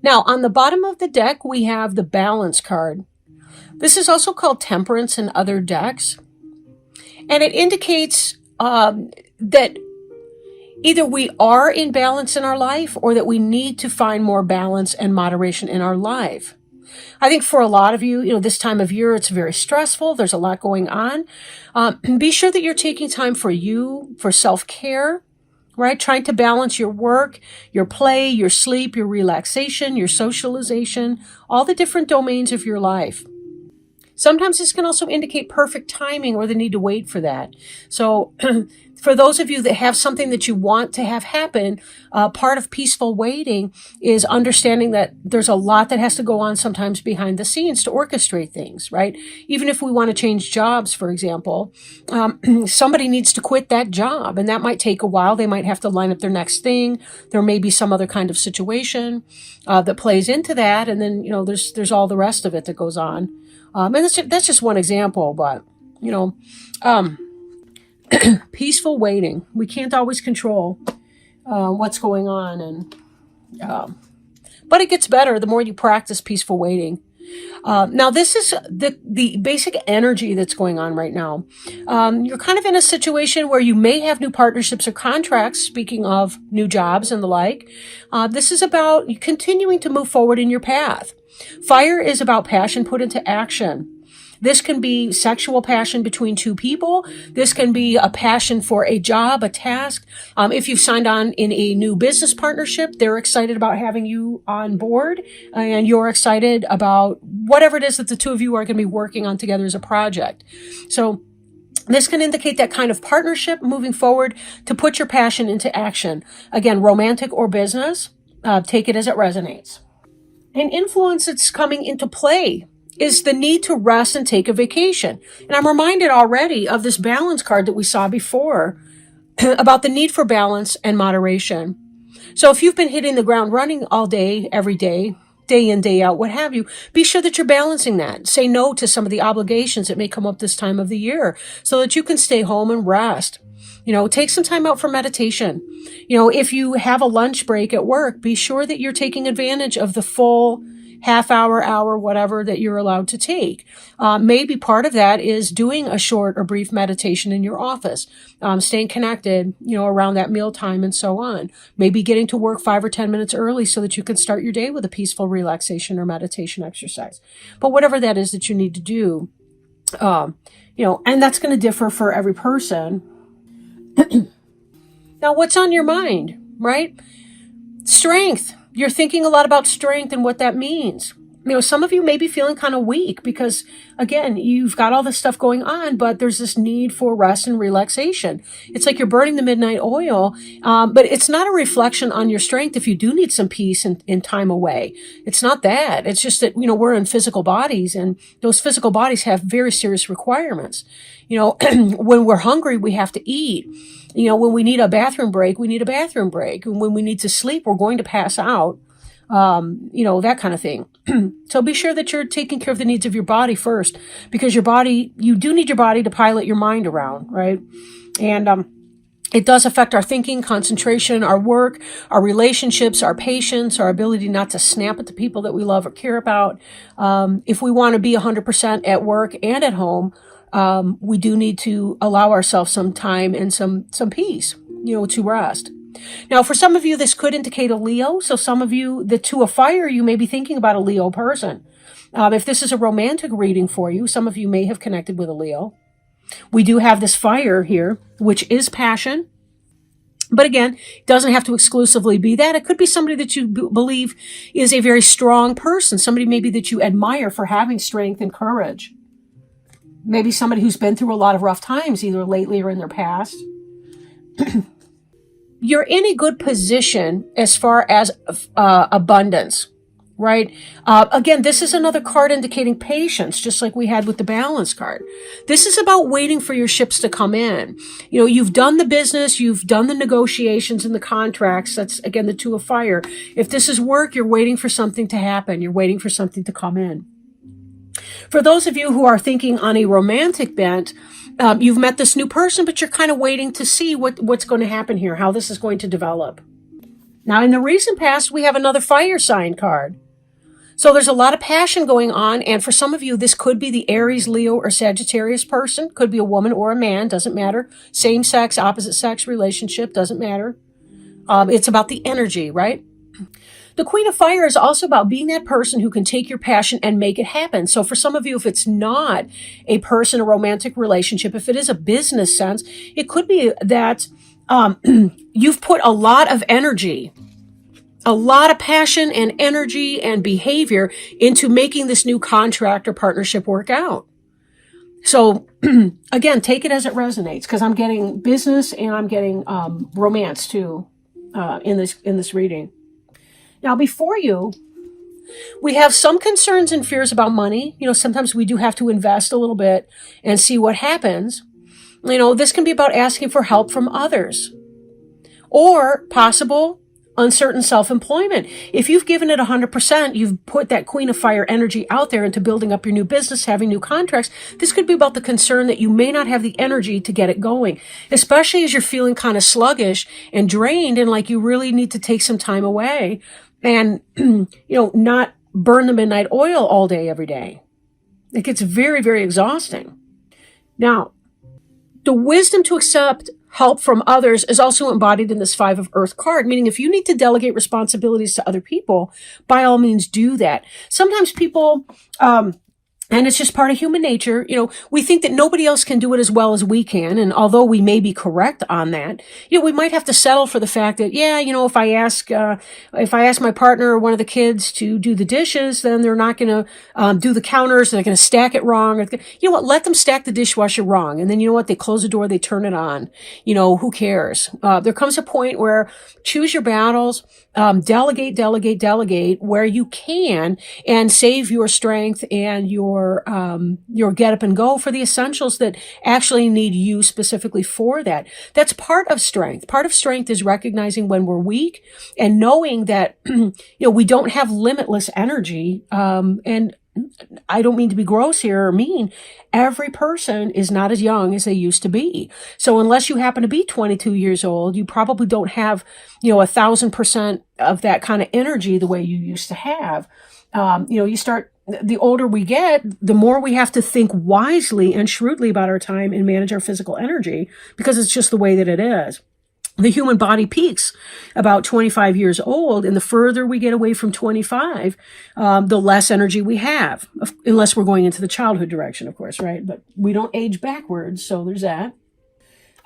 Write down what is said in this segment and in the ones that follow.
Now, on the bottom of the deck, we have the balance card. This is also called temperance in other decks. And it indicates that either we are in balance in our life or that we need to find more balance and moderation in our life. I think for a lot of you, this time of year, it's very stressful. There's a lot going on. Be sure that you're taking time for you, for self-care, right? Trying to balance your work, your play, your sleep, your relaxation, your socialization, all the different domains of your life. Sometimes this can also indicate perfect timing or the need to wait for that. So for those of you that have something that you want to have happen, part of peaceful waiting is understanding that there's a lot that has to go on sometimes behind the scenes to orchestrate things, right? Even if we want to change jobs, for example, somebody needs to quit that job, and that might take a while. They might have to line up their next thing. There may be some other kind of situation that plays into that, and then there's all the rest of it that goes on. And that's just one example, but peaceful waiting. We can't always control what's going on, and but it gets better the more you practice peaceful waiting. Now, this is the basic energy that's going on right now. You're kind of in a situation where you may have new partnerships or contracts, speaking of new jobs and the like. This is about continuing to move forward in your path. Fire is about passion put into action. This can be sexual passion between two people. This can be a passion for a job, a task. If you've signed on in a new business partnership, they're excited about having you on board, and you're excited about whatever it is that the two of you are going to be working on together as a project. So this can indicate that kind of partnership moving forward to put your passion into action. Again, romantic or business, take it as it resonates. An influence that's coming into play is the need to rest and take a vacation. And I'm reminded already of this balance card that we saw before about the need for balance and moderation. So if you've been hitting the ground running all day, every day, day in, day out, what have you, be sure that you're balancing that. Say no to some of the obligations that may come up this time of the year so that you can stay home and rest. Take some time out for meditation. If you have a lunch break at work, be sure that you're taking advantage of the full half hour, whatever that you're allowed to take. Maybe part of that is doing a short or brief meditation in your office, staying connected, around that meal time and so on. Maybe getting to work 5 or 10 minutes early so that you can start your day with a peaceful relaxation or meditation exercise. But whatever that is that you need to do, and that's going to differ for every person. Now, what's on your mind, right? Strength. You're thinking a lot about strength and what that means. Some of you may be feeling kind of weak because, again, you've got all this stuff going on, but there's this need for rest and relaxation. It's like you're burning the midnight oil, but it's not a reflection on your strength if you do need some peace and time away. It's not that. It's just that, we're in physical bodies, and those physical bodies have very serious requirements. When we're hungry, we have to eat. When we need a bathroom break, we need a bathroom break. And when we need to sleep, we're going to pass out. That kind of thing. So be sure that you're taking care of the needs of your body first, because you do need your body to pilot your mind around, right? And it does affect our thinking, concentration, our work, our relationships, our patience, our ability not to snap at the people that we love or care about. If we want to be 100% at work and at home, we do need to allow ourselves some time and some peace, to rest. Now, for some of you, this could indicate a Leo. So some of you, the Two of Fire, you may be thinking about a Leo person. If this is a romantic reading for you, some of you may have connected with a Leo. We do have this fire here, which is passion. But again, it doesn't have to exclusively be that. It could be somebody that you believe is a very strong person, somebody maybe that you admire for having strength and courage. Maybe somebody who's been through a lot of rough times, either lately or in their past. You're in a good position as far as abundance, right? Again, this is another card indicating patience, just like we had with the balance card. This is about waiting for your ships to come in. You've done the business, you've done the negotiations and the contracts. That's, again, the Two of Fire. If this is work, you're waiting for something to happen. You're waiting for something to come in. For those of you who are thinking on a romantic bent, you've met this new person, but you're kind of waiting to see what's going to happen here, how this is going to develop. Now, in the recent past, we have another fire sign card. So there's a lot of passion going on, and for some of you, this could be the Aries, Leo, or Sagittarius person. Could be a woman or a man, doesn't matter. Same sex, opposite sex relationship, doesn't matter. It's about the energy, right? The Queen of Fire is also about being that person who can take your passion and make it happen. So for some of you, if it's not a person, a romantic relationship, if it is a business sense, it could be that you've put a lot of energy, a lot of passion and energy and behavior into making this new contract or partnership work out. So again, take it as it resonates, because I'm getting business and I'm getting romance too in this reading. Now, before you, we have some concerns and fears about money. You know, sometimes we do have to invest a little bit and see what happens. You know, this can be about asking for help from others or possible uncertain self-employment. If you've given it 100%, you've put that Queen of Fire energy out there into building up your new business, having new contracts. This could be about the concern that you may not have the energy to get it going, especially as you're feeling kind of sluggish and drained and like you really need to take some time away and, you know, not burn the midnight oil all day, every day. It gets very, very exhausting. Now, the wisdom to accept help from others is also embodied in this Five of Earth card, meaning if you need to delegate responsibilities to other people, by all means do that. Sometimes people, and it's just part of human nature, you know, we think that nobody else can do it as well as we can. And although we may be correct on that, you know, we might have to settle for the fact that, yeah, you know, if I ask my partner or one of the kids to do the dishes, then they're not going to do the counters. They're going to stack it wrong. Or, you know what? Let them stack the dishwasher wrong. And then you know what? They close the door, they turn it on. You know, who cares? There comes a point where choose your battles, delegate where you can, and save your strength and your get up and go for the essentials that actually need you specifically for that. That's part of strength. Part of strength is recognizing when we're weak and knowing that, you know, we don't have limitless energy. And I don't mean to be gross here or mean. Every person is not as young as they used to be. So unless you happen to be 22 years old, you probably don't have, you know, 1,000% of that kind of energy the way you used to have. You know, the older we get, the more we have to think wisely and shrewdly about our time and manage our physical energy, because it's just the way that it is. The human body peaks about 25 years old, and the further we get away from 25, the less energy we have, unless we're going into the childhood direction, of course, right? But we don't age backwards, so there's that.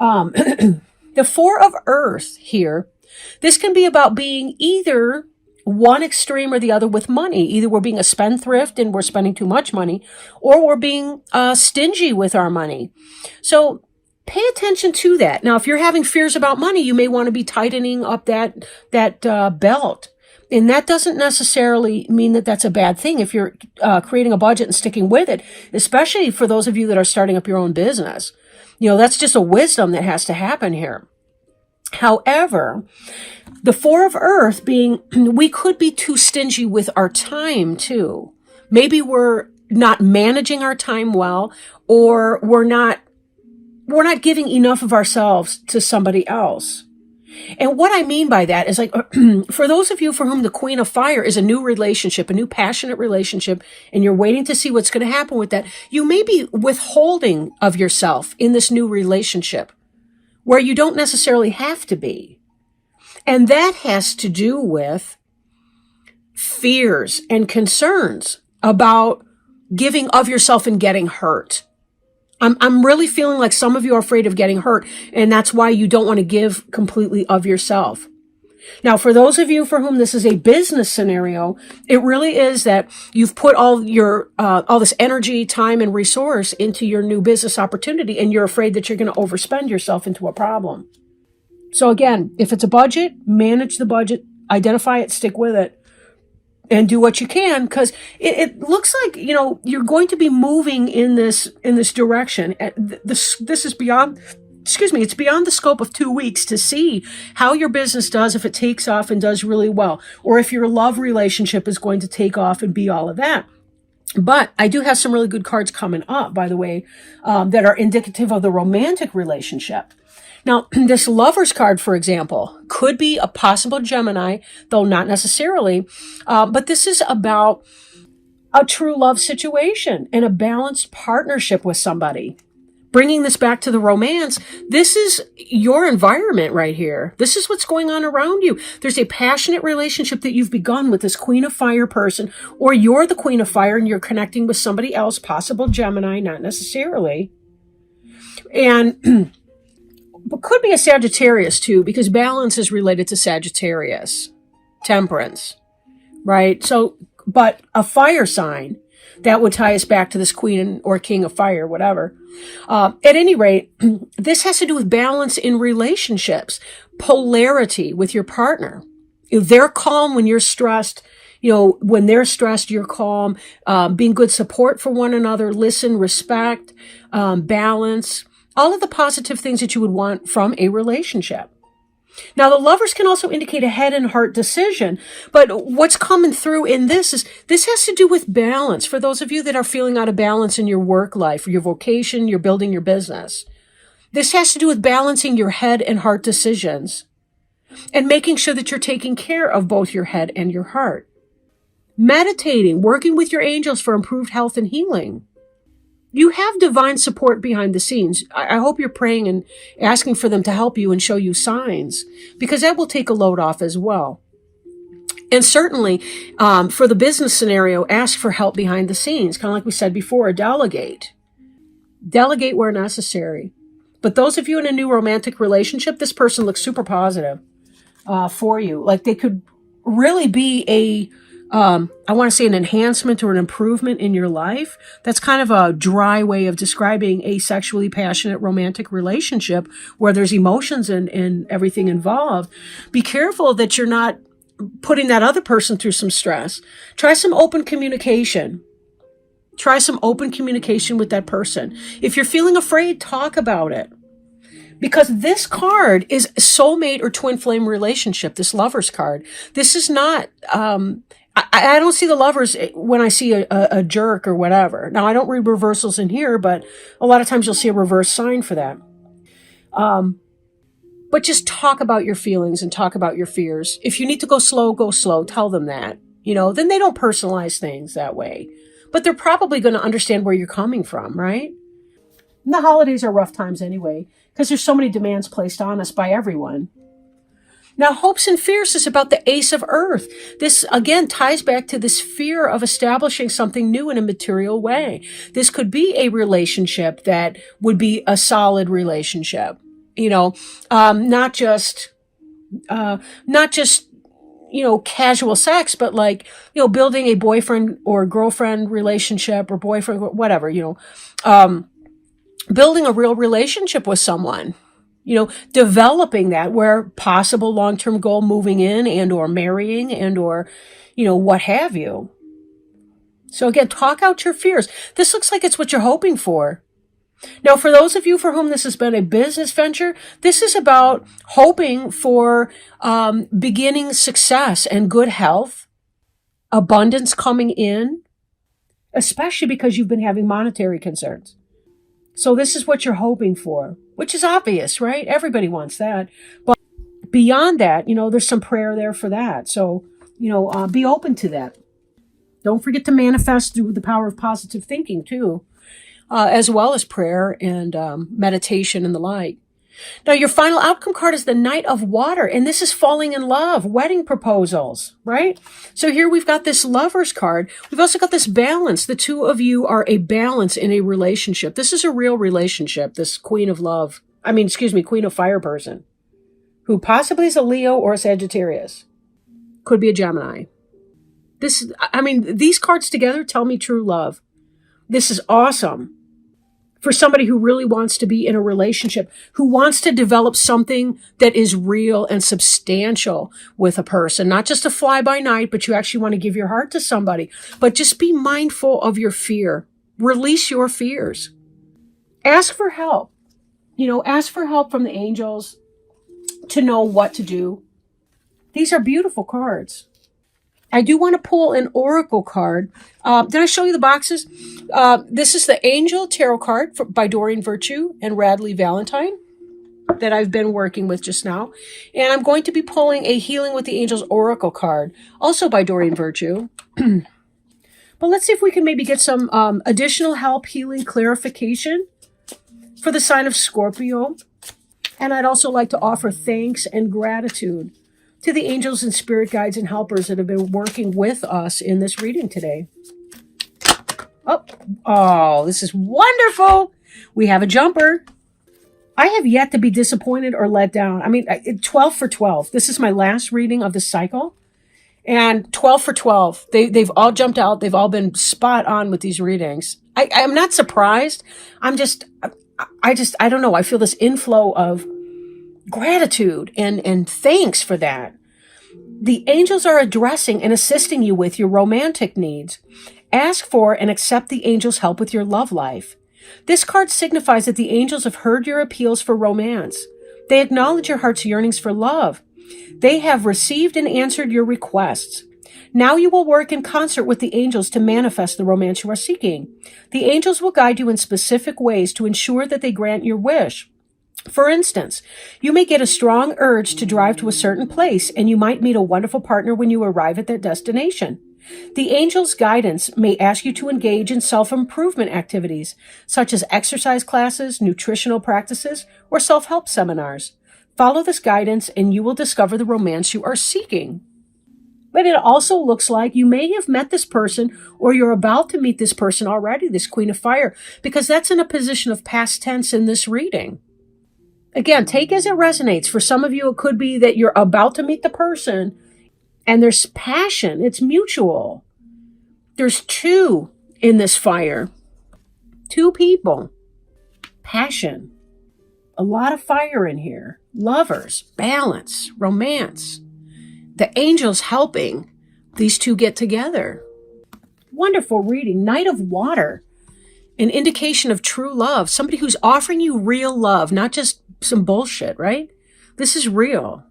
The Four of Earth here, this can be about being either one extreme or the other with money. Either we're being a spendthrift and we're spending too much money, or we're being stingy with our money. So pay attention to that. Now, if you're having fears about money, you may want to be tightening up that belt. And that doesn't necessarily mean that that's a bad thing if you're creating a budget and sticking with it, especially for those of you that are starting up your own business. You know, that's just a wisdom that has to happen here. However, the Four of Earth being, we could be too stingy with our time too. Maybe we're not managing our time well, or we're not giving enough of ourselves to somebody else. And what I mean by that is, like, for those of you for whom the Queen of Fire is a new relationship, a new passionate relationship, and you're waiting to see what's going to happen with that, you may be withholding of yourself in this new relationship where you don't necessarily have to be. And that has to do with fears and concerns about giving of yourself and getting hurt. I'm really feeling like some of you are afraid of getting hurt, and that's why you don't want to give completely of yourself. Now, for those of you for whom this is a business scenario, it really is that you've put all this energy, time, and resource into your new business opportunity, and you're afraid that you're going to overspend yourself into a problem. So again, if it's a budget, manage the budget, identify it, stick with it, and do what you can, because it looks like, you know, you're going to be moving in this direction. This is beyond, it's beyond the scope of 2 weeks to see how your business does, if it takes off and does really well, or if your love relationship is going to take off and be all of that. But I do have some really good cards coming up, by the way, that are indicative of the romantic relationship. Now, this Lover's card, for example, could be a possible Gemini, though not necessarily. But this is about a true love situation and a balanced partnership with somebody. Bringing this back to the romance, this is your environment right here. This is what's going on around you. There's a passionate relationship that you've begun with this Queen of Fire person, or you're the Queen of Fire and you're connecting with somebody else, possible Gemini, not necessarily. And but could be a Sagittarius too, because balance is related to Sagittarius, temperance, right? So, but a fire sign, that would tie us back to this Queen or King of Fire, whatever. At any rate, this has to do with balance in relationships, polarity with your partner. They're calm when you're stressed. When they're stressed, you're calm. Being good support for one another, listen, respect, balance, all of the positive things that you would want from a relationship. Now, the Lovers can also indicate a head and heart decision, but what's coming through in this is this has to do with balance. For those of you that are feeling out of balance in your work life, or your vocation, you're building your business. This has to do with balancing your head and heart decisions and making sure that you're taking care of both your head and your heart. Meditating, working with your angels for improved health and healing. You have divine support behind the scenes. I hope you're praying and asking for them to help you and show you signs, because that will take a load off as well. And certainly, for the business scenario, ask for help behind the scenes. Kind of like we said before, delegate. Delegate where necessary. But those of you in a new romantic relationship, this person looks super positive for you. Like they could really be I want to say an enhancement or an improvement in your life. That's kind of a dry way of describing a sexually passionate romantic relationship where there's emotions and everything involved. Be careful that you're not putting that other person through some stress. Try some open communication. Try some open communication with that person. If you're feeling afraid, talk about it. Because this card is soulmate or twin flame relationship, this Lover's card. This is not... I don't see the Lovers when I see a jerk or whatever. Now, I don't read reversals in here, but a lot of times you'll see a reverse sign for that. But just talk about your feelings and talk about your fears. If you need to go slow, go slow. Tell them that. Then they don't personalize things that way. But they're probably going to understand where you're coming from, right? And the holidays are rough times anyway, because there's so many demands placed on us by everyone. Now, hopes and fears is about the Ace of Earth. This, again, ties back to this fear of establishing something new in a material way. This could be a relationship that would be a solid relationship. Not just casual sex, but like, building a boyfriend or girlfriend relationship or boyfriend, whatever, building a real relationship with someone. Developing that where possible long-term goal, moving in and or marrying and or, what have you. So again, talk out your fears. This looks like it's what you're hoping for. Now, for those of you for whom this has been a business venture, this is about hoping for beginning success and good health, abundance coming in, especially because you've been having monetary concerns. So this is what you're hoping for, which is obvious, right? Everybody wants that. But beyond that, there's some prayer there for that. So, be open to that. Don't forget to manifest through the power of positive thinking too, as well as prayer and meditation and the like. Now, your final outcome card is the Knight of Water, and this is falling in love, wedding proposals, right? So here we've got this Lover's card. We've also got this balance. The two of you are a balance in a relationship. This is a real relationship, this Queen of Fire person, who possibly is a Leo or a Sagittarius. Could be a Gemini. These cards together tell me true love. This is awesome. For somebody who really wants to be in a relationship, who wants to develop something that is real and substantial with a person, not just a fly by night, but you actually want to give your heart to somebody. But just be mindful of your fear. Release your fears. Ask for help. Ask for help from the angels to know what to do. These are beautiful cards. I do want to pull an oracle card. Did I show you the boxes? This is the Angel Tarot card by Doreen Virtue and Radley Valentine. that I've been working with just now. And I'm going to be pulling a Healing with the Angels Oracle card, also by Doreen Virtue. But let's see if we can maybe get some additional help, healing, clarification for the sign of Scorpio. And I'd also like to offer thanks and gratitude to the angels and spirit guides and helpers that have been working with us in this reading today. Oh, this is wonderful. We have a jumper. I have yet to be disappointed or let down. I mean, 12 for 12. This is my last reading of the cycle. And 12 for 12. They've all jumped out. They've all been spot on with these readings. I'm not surprised. I don't know. I feel this inflow of gratitude and thanks for that. The angels are addressing and assisting you with your romantic needs. Ask for and accept the angels' help with your love life. This card signifies that the angels have heard your appeals for romance. They acknowledge your heart's yearnings for love. They have received and answered your requests. Now you will work in concert with the angels to manifest the romance you are seeking. The angels will guide you in specific ways to ensure that they grant your wish. For instance, you may get a strong urge to drive to a certain place, and you might meet a wonderful partner when you arrive at that destination. The angels' guidance may ask you to engage in self-improvement activities, such as exercise classes, nutritional practices, or self-help seminars. Follow this guidance, and you will discover the romance you are seeking. But it also looks like you may have met this person, or you're about to meet this person already, this Queen of Fire, because that's in a position of past tense in this reading. Again, take as it resonates. For some of you, it could be that you're about to meet the person, and there's passion. It's mutual. There's two in this fire. Two people. Passion. A lot of fire in here. Lovers, balance, romance. The angels helping these two get together. Wonderful reading. Knight of Water. An indication of true love. Somebody who's offering you real love, not just some bullshit, right? This is real.